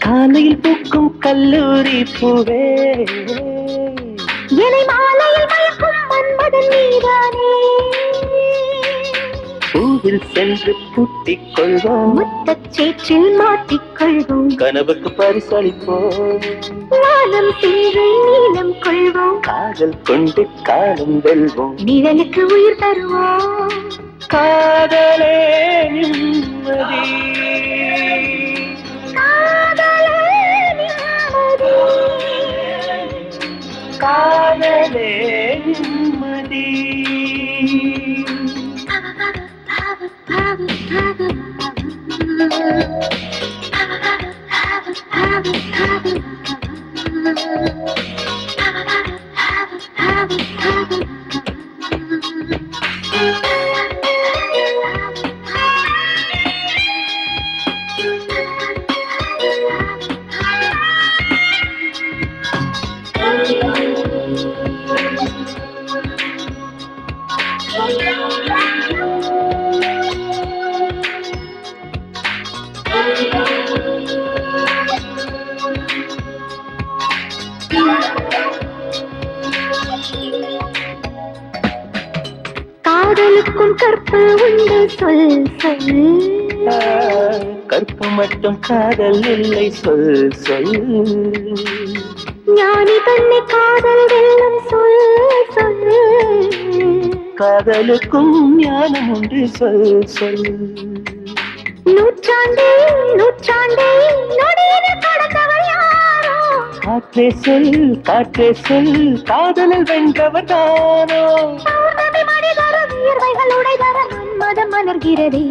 காலையில் பூக்கும் கல்லூரி பூவே என்னை மாலையில் மயக்கும் மன்மதன் நீதானே. பூவில் சென்று பூட்டிக் கொள்வோம், முத்தச் சேற்றில் மாட்டிக்கொள்வோம், கனவுக்கு பரிசளிப்போம், வானம் சென்று நீளம் கொள்வோம், காதல் கொண்டு காலம் வெல்வோம், நிழலுக்கு உயிர் தருவோம். காதலே நிம்மதி, காதலே நிம்மதி. காதலுக்கும் கற்பு உண்டு சொல் சொல், கற்பு மட்டும் காதல் இல்லை சொல் சொல், ஞானி தன்னை காதல் வெல்லும் சொல் சொல், காதலுக்கும் ஞானம் உண்டு சொல் சொல். நூற்றாண்டே நூற்றாண்டே நொடியில கடந்தவர் யாரோ, காற்றே சொல் காற்றே சொல், காதலில் வென்றவர் தானோ. பௌர்ணமி மனிதர வியர்வைகள் உடைதர மன்மதம் மலர்கிறதே.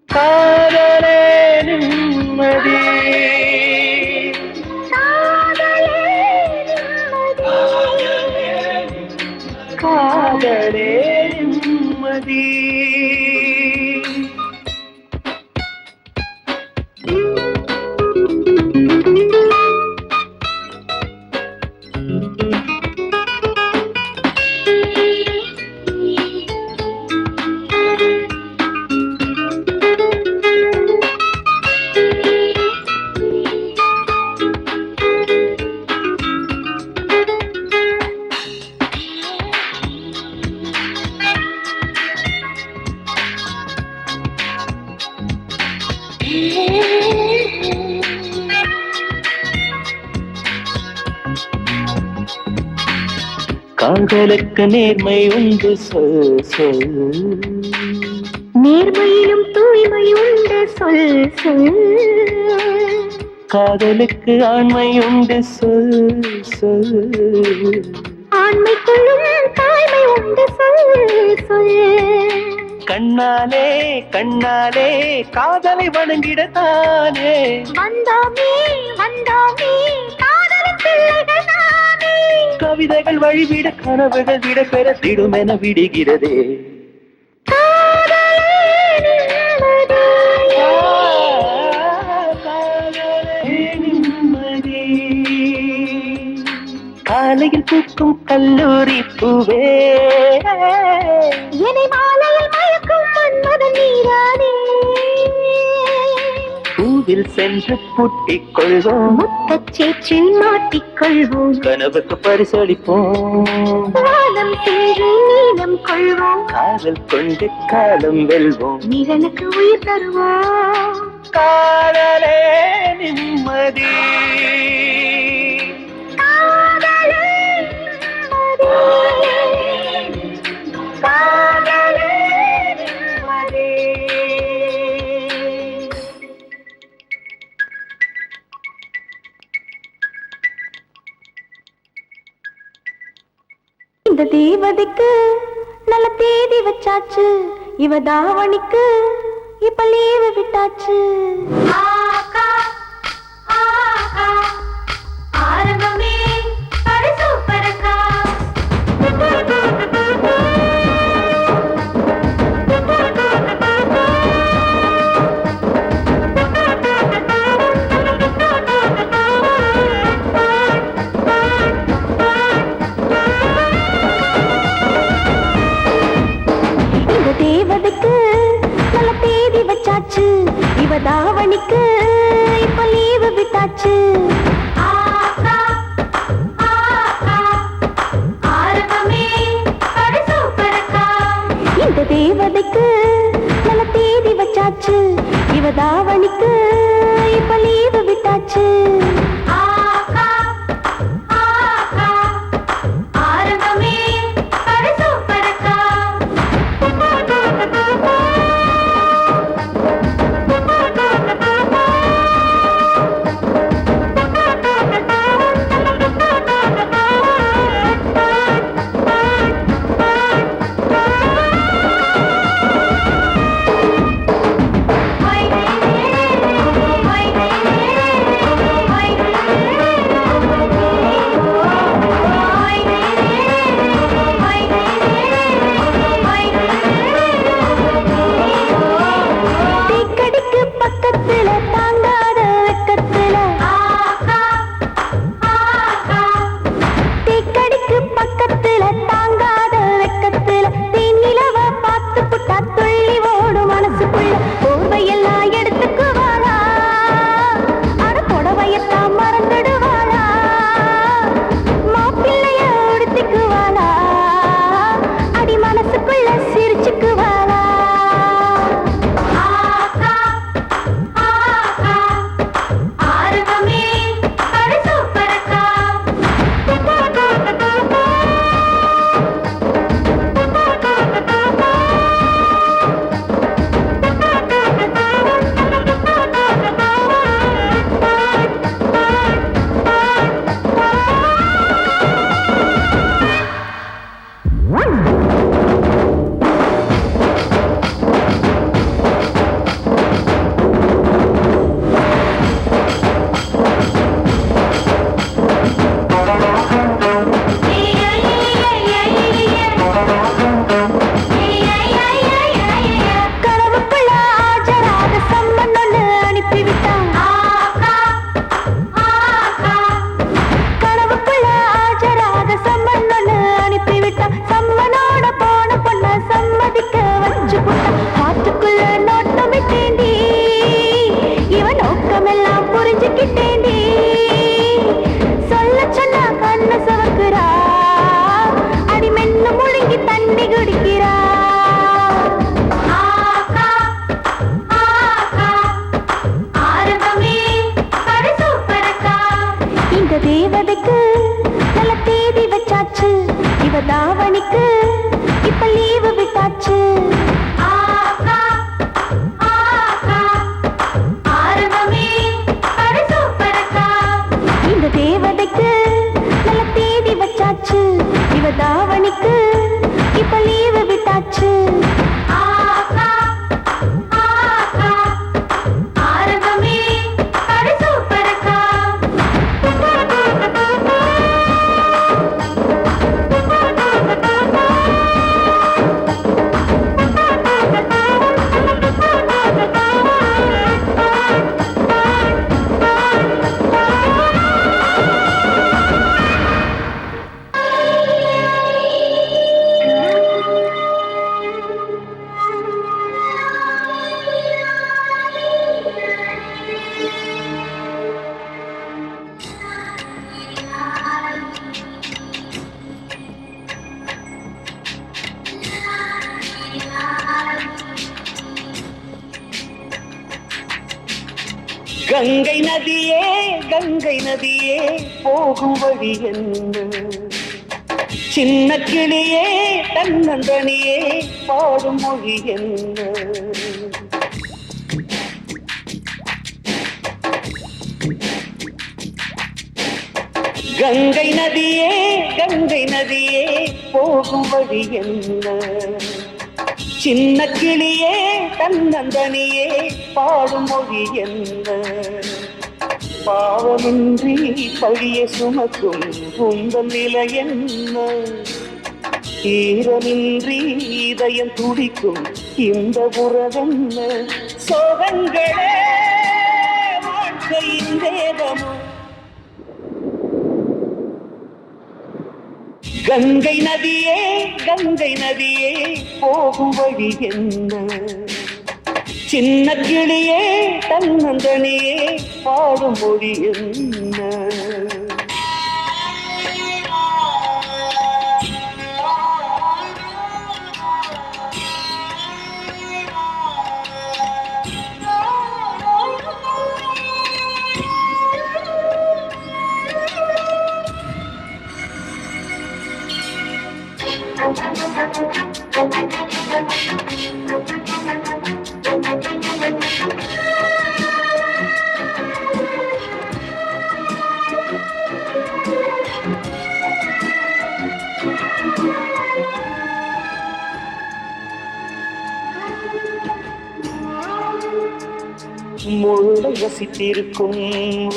காதலே நிம்மதி, காதலே நிம்மதி. காதலுக்கு நேர்மை உண்டு சொல் சொல், நேர்மையிலும் தூய்மை உண்டு சொல் சொல், காதலுக்கு ஆண்மை உண்டு சொல் சொல், ஆண்மைக்குள்ளும் தாய்மை உண்டு சொல் சொல். கண்ணாலே கண்ணாலே காதலை வணங்கிடத்தானே, வந்தோமே வந்தோமே காதலின் பிள்ளைகள் நாமே, கவிதைகள் வழிவிட கனவுகள் விட பெற திடுமென விடுகிறதே. காலையில் பூக்கும் கல்லூரி பூவே, என்னை மாலையில் மயக்கும் மன்மதன் நீதானே. பூவில் சென்று பூட்டிக் கொள்வோம், முத்தச் சேற்றில் மாட்டிக்கொள்வோம், கனவுக்கு பரிசளிப்போம், வானம் சென்று நீளம் கொள்வோம், காதல் கொண்டு காலம் வெல்வோம், நிழலுக்கு உயிர் தருவோம். காதலே நிம்மதி, இந்த தேவதைக்கு நல்ல தேதி வச்சாச்சு, இவ தாவணிக்கு இப்ப லீவு விட்டாச்சு. ஆரம்பமே படு சூப்பரக்கா. தாவணிக்கு இப்ப லீவு விட்டாச்சு. இந்த தேவதைக்கு நல்ல தேதி வச்சாச்சு. இவ தாவணிக்கு இப்ப லீவு விட்டாச்சு. தேவதைக்கு நல்ல தேதி வச்சாச்சு. இவ தாவணிக்கு இப்ப லீவு விட்டாச்சு. இந்த தேவதைக்கு நல்ல தேதி வச்சாச்சு. இவ தாவணிக்கு இப்ப லீவு விட்டாச்சு. கங்கை நதியே கங்கை நதியே போகும் வழி என்ன? சின்ன கிளியே தன்னந்தனியே பாடும் மொழி என்ன? கங்கை நதியே போகும் வழி என்ன? சின்ன கிளியே தன்னந்தனியே பாடும் மொழி என்ன? பாவமின்றி பழிய சுமக்கும் உங்கள் நிலை என்ன? ஈரமின்றி இதயம் துடிக்கும் இந்த உறவென்ன? சோகங்களே வாழ்க்கையின் வேதமோ? கங்கை நதியே போகும் வழி என்ன? சின்ன கிளியே தன்னந்தனியே பாடும் மொழி என்ன? முள்ளை வசித்திருக்கும்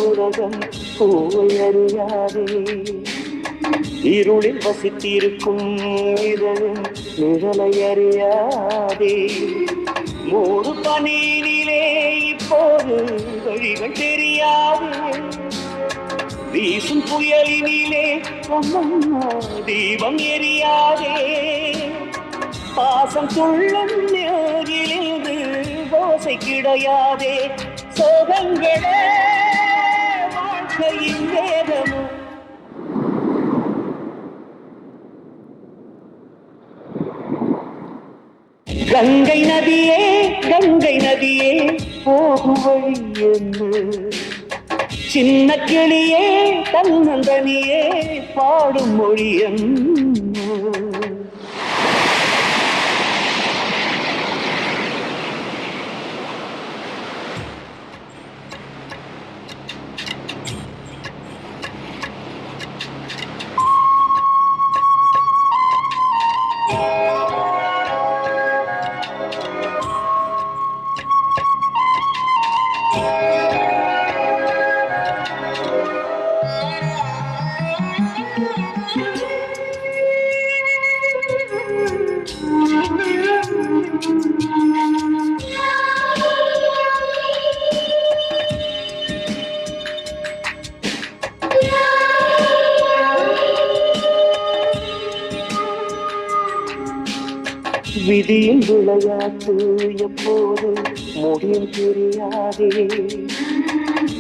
உலகம் பூவை அறியாதே, இருளில் வசித்திருக்கும் இதழும் நிழலை அறியாதே. மூடு பனியிலே இப்போது வழிகள் தெரியாதே, வீசும் புயலினிலே அம்மம்மா தீபம் எரியாதே. பாசம் துள்ளும் நேரிலிருந்து ஓசை கிடையாதே, சோகங்களே வாழ்க்கையின் வேதமும். கங்கை நதியே கங்கை நதியே போகும் வழி என்ன? சின்ன கிளியே தன்னந்தனியே பாடும் மொழி என்ன? விதியின் விளையாட்டு எப்போது முடியும் தெரியாதே,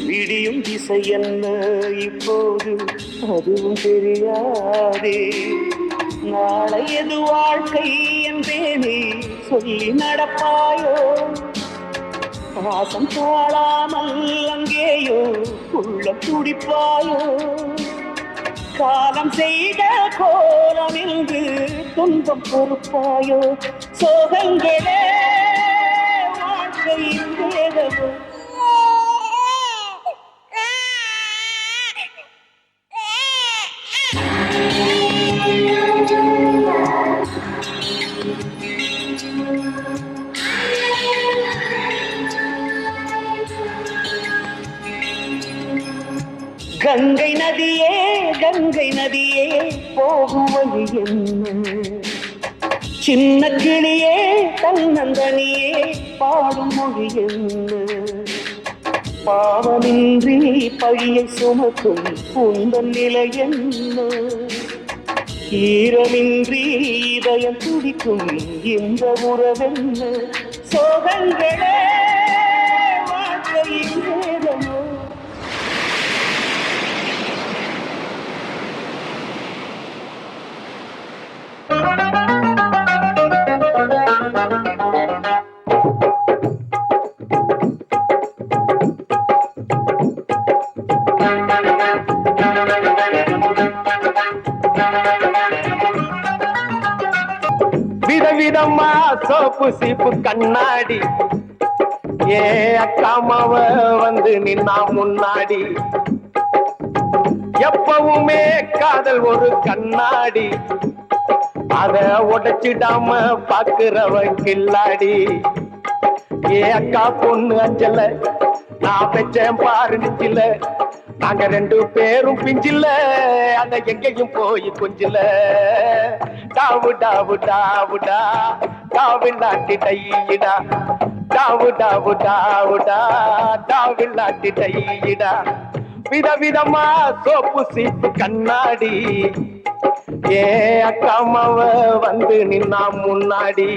விடியும் திசை என்ன இப்போது அதுவும் தெரியாதே. நாளை எது வாழ்க்கை என்பேனே சொல்லி நடப்பாயோ, பாசம் தாழாமல் அங்கேயோ உள்ள துடிப்பாயோ. காலம் செய்த கோலம் என்று துன்பம் பொறுப்பாயோ, சோகங்களே வாழ்க்கையின் வேதமோ. கங்கை நதியே போகும் வழி என்ன? சின்ன கிளியே தன்னந்தனியே பாடும் மொழி என்ன? பாவமின்றி பழியை சுமக்கும் உந்தன் நிலை என்ன? ஈரமின்றி இதயம் துடிக்கும் இந்த உறவென்ன? சோகங்களே வாழ்க்கையின் வேதமோ. விதவிதமா சோப்பு சீப்பு கண்ணாடி, ஏ அக்காமாவ வந்து நின்னா முன்னாடி. எப்பவுமே காதல் ஒரு கண்ணாடி, அத உடைச்சிடாம பாக்குறவன் கில்லாடி. ஏ அக்கா பொண்ணு அஞ்சல, நான் பெற்றேன் பாரு நெஞ்சில. நாங்க ரெண்டு பேரும் பிஞ்சில, அத எங்கேயும் போய் கொஞ்சில. டாவு டாவு டாவுடா டாவில்லாட்டி டையிடா, டாவு டாவு டாவுடா டாவில்லாட்டி டையிடா. விதவிதமா சோப்பு சீப்பு கண்ணாடி, ஏ அக்காமாவ வந்து நின்னா முன்னாடி.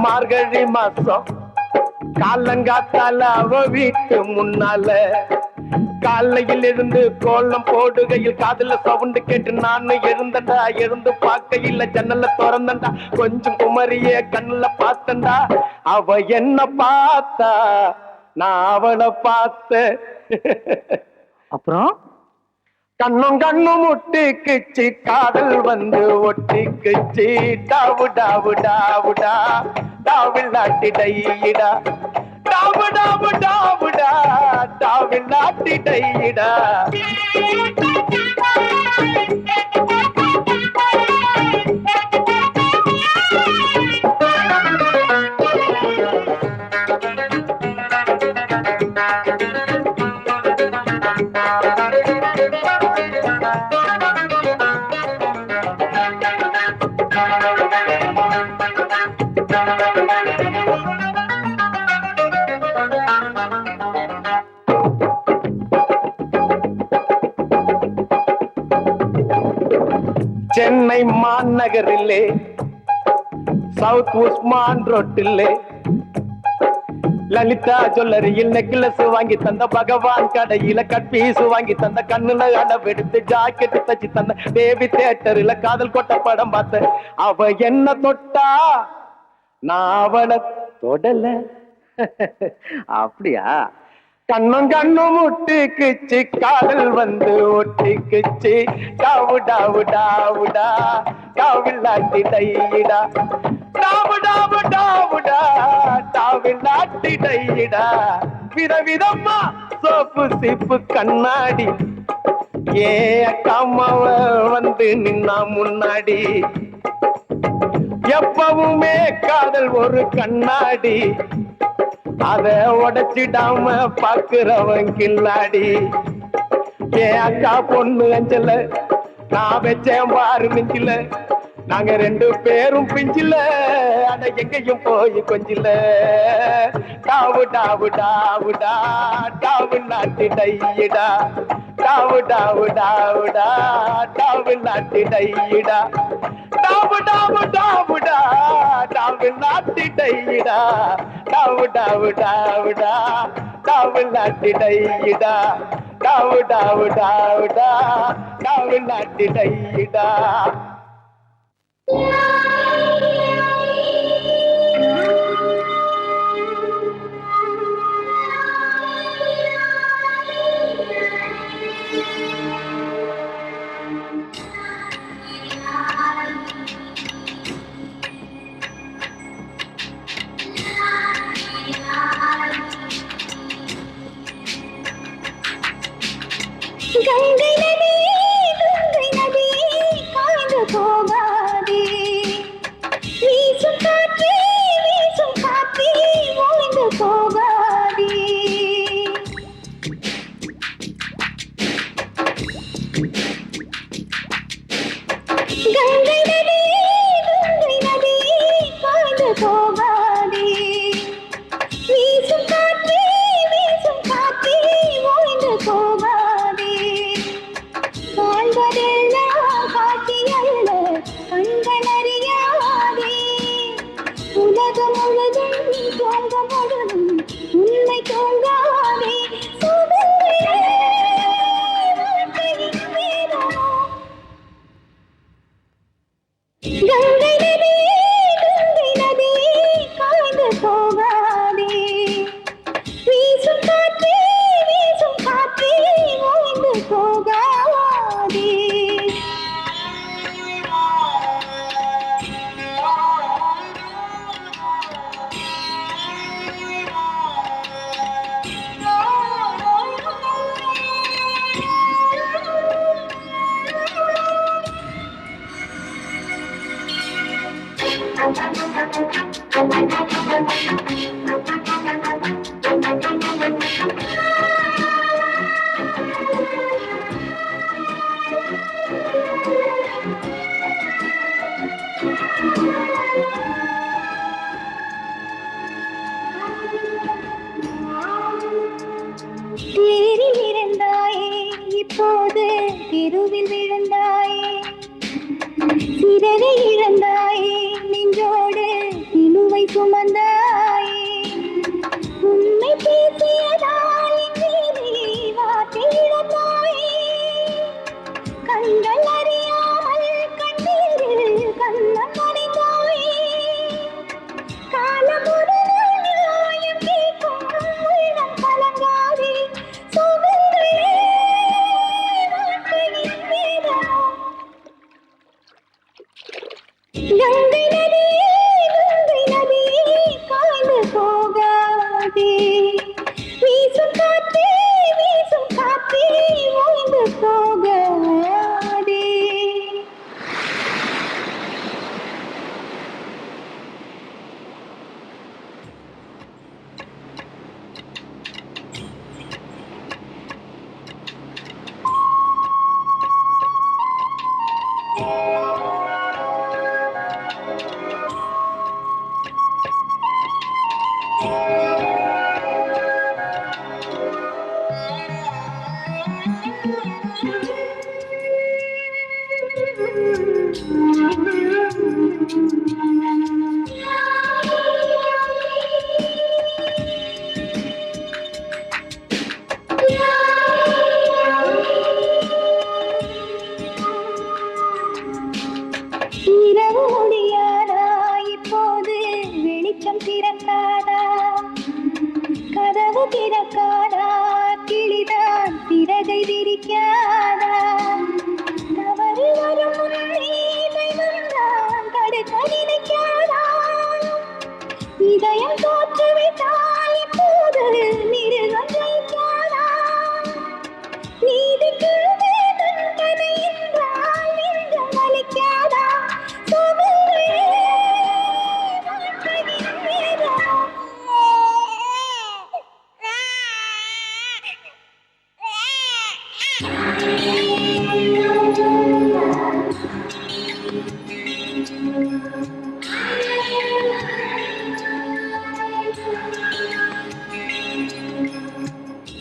மார்கழி மாசம் காலங்காத்தால அவ வீட்டு முன்னால காலையில் இருந்து கோலம் போடுகையில் காதுல சவுண்டு கேட்டு நானு எழுந்தண்டா எழுந்து பார்க்கையில் ஜன்னல திறந்தண்டா கொஞ்சம் குமரிய கண்ணுல பார்த்தண்டா அவ என்ன பார்த்தா நான் அவளை பார்த்த அப்புறம் கண்ணும் கண்ணும் முட்டிக்குச்சு காதல் வந்து ஒட்டிக்குச்சு டாவு டாவு டாவுடா டாவில்லாட்டி டையிடா டாவு டாவு டாவுடா டாவில்லாட்டி டையிடா சென்னை மாநகரிலே சவுத் உஸ்மான் ரோட்டிலே லலிதா ஜுவல்லரியில் நெக்லஸ் வாங்கி தந்த பகவான் கடையில கட் பீஸ் வாங்கி தந்த கண்ணுல அளவெடுத்து ஜாக்கெட் தச்சு தந்த பேபி தியேட்டர்ல காதல் கொட்ட படம் பார்த்த அவ என்ன தொட்டா நான் அவளை தொடல அப்படியா கண்ணும் கண்ணும் முட்டிக்குச்சு காதல் வந்து ஒட்டிக்குச்சு டாவு டாவு டாவுடா டாவில்லாட்டி டையிடா டாவு டாவு டாவுடா டாவில்லாட்டி டையிடா விதவிதம்மா சோப்பு சீப்பு கண்ணாடி ஏ அக்காமாவ வந்து நின்னா முன்னாடி எப்பவுமே காதல் ஒரு கண்ணாடி அத உடைச்சிடாம பாக்குறவன் கில்லாடி என் அக்கா பொண்ணு அஞ்சல நான் வச்சேன் பாரு நெஞ்சில நாங்க ரெண்டு பேரும் பிஞ்சில அட எங்கேயும் போய் கொஞ்சில டாவு டாவு டாவுடா டாவு நாட்டி டையிடா டாவு டாவு டாவுடா டாவு நாட்டி டையிடா டாவு டாவு டாவுடா டாவு நாட்டி டையிடா டாவு டாவு டாவுடா டாவு நாட்டி டையிடா டாவு டாவு டாவுடா டாவு நாட்டி டையிடா கங்கை நதி காய்ந்து போகாதே வீசும் காற்றே ஓய்ந்து போகாதே கங்கை நதி காய்ந்து போகாதே வீசும் காற்றே ஓய்ந்து போகாதே வாழ்வதெல்லாம் காட்சி அல்ல கண்கள் அறியாதே உலகம் முழுதும் தோங்க முழுதும் உண்மை தோங்காதே கங்கை நதி காய்ந்து போகாதே வீசும் காற்றே ஓய்ந்து போகாதே தேரில் இருந்தாயே இப்போது தெருவில் விழுந்தாயே சிறரை இழந்தாயே நின்றோடு நிலுவை சும நினைக்காதா தவறு வரும் முன்னே வந்தான் தடுக்க நினைக்காதா இதயம் தோற்றுவிட்டால் இப்போது மிருகம் ஜெயிக்காதா நீதிக்கு தண்டனை என்றால் நெஞ்சம் வலிக்காதா சோதனை வாழ்க்கையின் வேதம்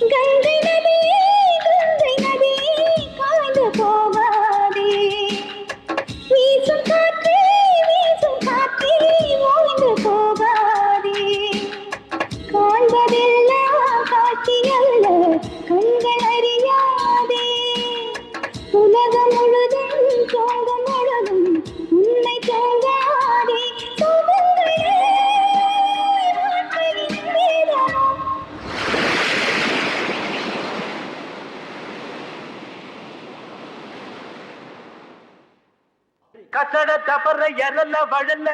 கங்கை நதியே கங்கை நதியே காய்ந்து போகாதே வீசும் காற்றே ஓய்ந்து போகாதே காண்பதெல்லாம் காட்சி அல்ல கண்கள் அறியாதே உலகம் முழுதும் சோகம் முழுதும் உன்னை தோங்காதே சோகங்களே வாழ்க்கையின் வேதம் கசட தபற எரல வழல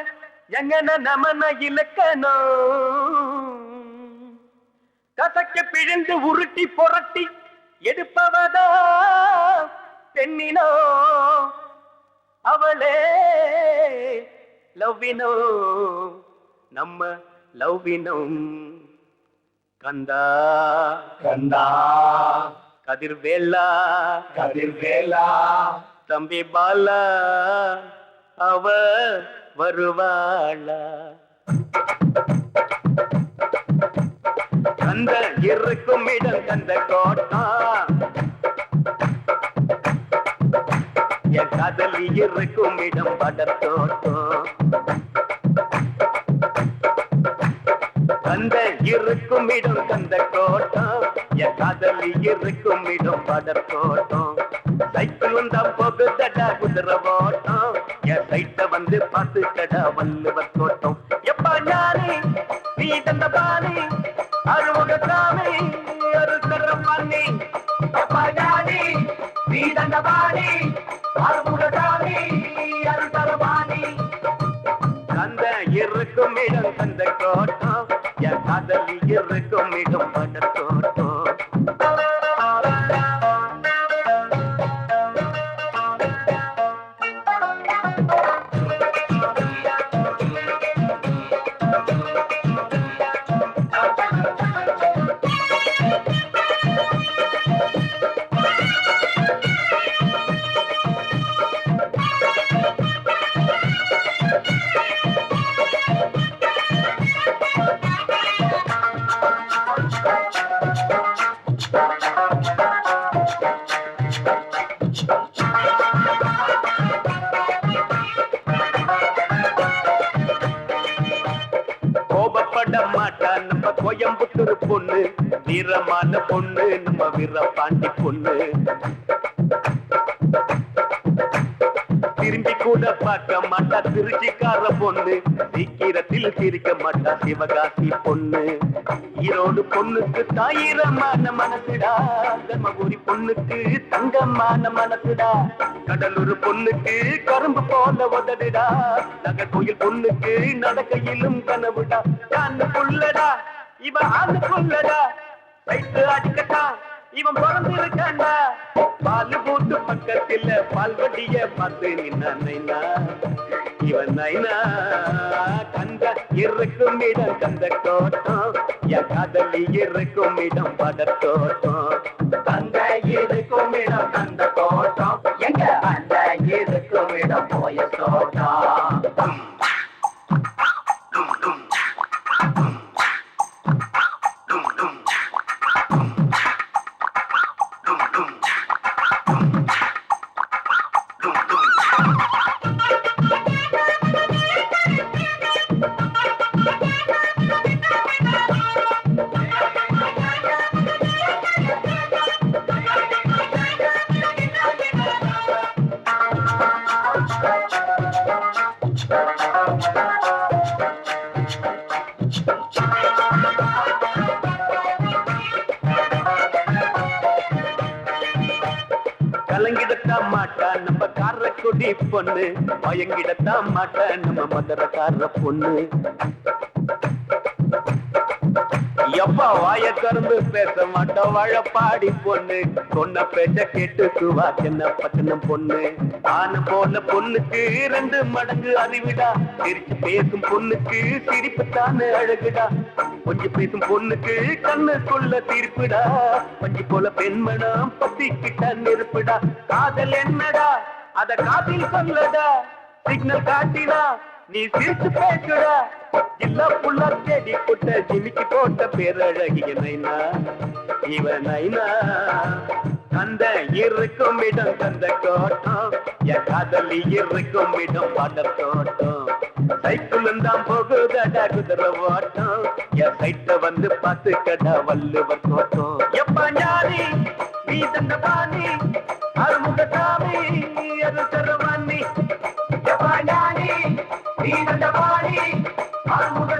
எங்கன நமன இலக்கணம் கசக்க பிழிந்து உருட்டி புரட்டி எடுப்பவதா பெண்ணினோ அவளே லவ்வினோ நம்ம லவ்வினோம் கந்தா கந்தா கதிர்வேலா கதிர்வேலா தம்பி பாலா அவ வருவாளா கந்த இருக்கும் இடம் கந்த கோட்டா என் காதலி இருக்கும் இடம் படத்தோட்டம் கந்த இருக்கும் இடம் கந்த கோட்டம் என் காதலி இருக்கும் இடம் படத்தோட்டம் சைக்கிள் வந்தா போகுதடா குதிரை ஓட்டம் என் சைட்ட வந்து பார்த்துக்கடா வள்ளுவர் தோட்டம் எப்பா ஞானி நீ தந்த பாணி அறுமுக சாமி அருத்தர பண்ணி எப்பா ஞானி நீ தந்த பாணி அறுமுக சாமி அருத்தர பாணி கந்த இருக்கும் இடம் கந்த கோட்டம் என் காதலி இருக்கும் இடம் படத்தோட்டம் நம்ம கோயம்புத்தூர் பொண்ணு வீரமான பொண்ணு நம்ம வீரபாண்டி பொண்ணு திரும்பி கூட பார்க்க மாட்டா திருச்சிக்கார பொண்ணு சீக்கிரத்தில் சிரிக்க மாட்டா சிவகாசி பொண்ணு ஈரோடு பொண்ணுக்கு தாயிரமான மனசுடா தர்மபுரி பொண்ணுக்கு தங்கமான மனசுடா கடலூர் பொண்ணுக்கு கரும்பு போல உதடுடா நகர்கோயில் பொண்ணுக்கு நடக்கையிலும் கனவுடா கண்ணுக்குள்ளடா இவன் ஆணுக்குள்ளடா வயிற்று அடிக்கட்டா இவன் பிறந்து இருக்காண்டா பால் போட்டு பக்கத்துல பால்வடிய பார்த்து நின்னா நைனா இவன் நைனா கந்த இருக்கும் இடம் கந்த தோட்டம் என் காதலி இருக்கும் இடம் படத்தோட்டம் கந்த இருக்கும் இடம் கந்த தோட்டம் எங்க அந்த இருக்கும் இடம் போய தோட்டம் பொண்ணு மயங்கிடத்தான் மாட்டேன் நம்ம மதுரக்கார பொண்ணு. எப்பா வாய திறந்து பேச மாட்டோம் வாழப்பாடி பொண்ணு. சொன்ன பேச்ச கேட்டு சுவா சின்ன பட்டணம் பொண்ணு. ஆன போல பொண்ணுக்கு 2 மடங்கு அறிவிடா. சிரிச்சு பேசும் பொண்ணுக்கு சிரிப்பு தானே அழகுடா. கொஞ்சம் பேசும் பொண்ணுக்கு கண்ணுக்குள்ள தீர்ப்புடா. பஞ்சு போல பெண்மணம் பத்திக்கிட்ட நெருப்புடா. காதல் என்னடா அத காதில் சொல்லடா. சிக்னல் காட்டினா நீ சிரிச்சு பேசுடா. இல்ல புள்ள தேடி போட்ட ஜிமிக்கி போட்ட பேரழகிய நைனா இவன் நைனா. கந்த இருக்கும் இடம் கந்த கோட்டம். என் காதலி இருக்கும் இடம் பாடல் தோட்டம். சைக்கிளும் தான் போகுதடா குதிரை ஓட்டம். என் சைட்ட வந்து பார்த்து கடா வள்ளுவர் தோட்டம். எப்ப ஞானி நீ தந்த பாணி அருமுக சாமி அது தருவானி. எப்ப ஞானி நீ தந்த பாணி அருமுக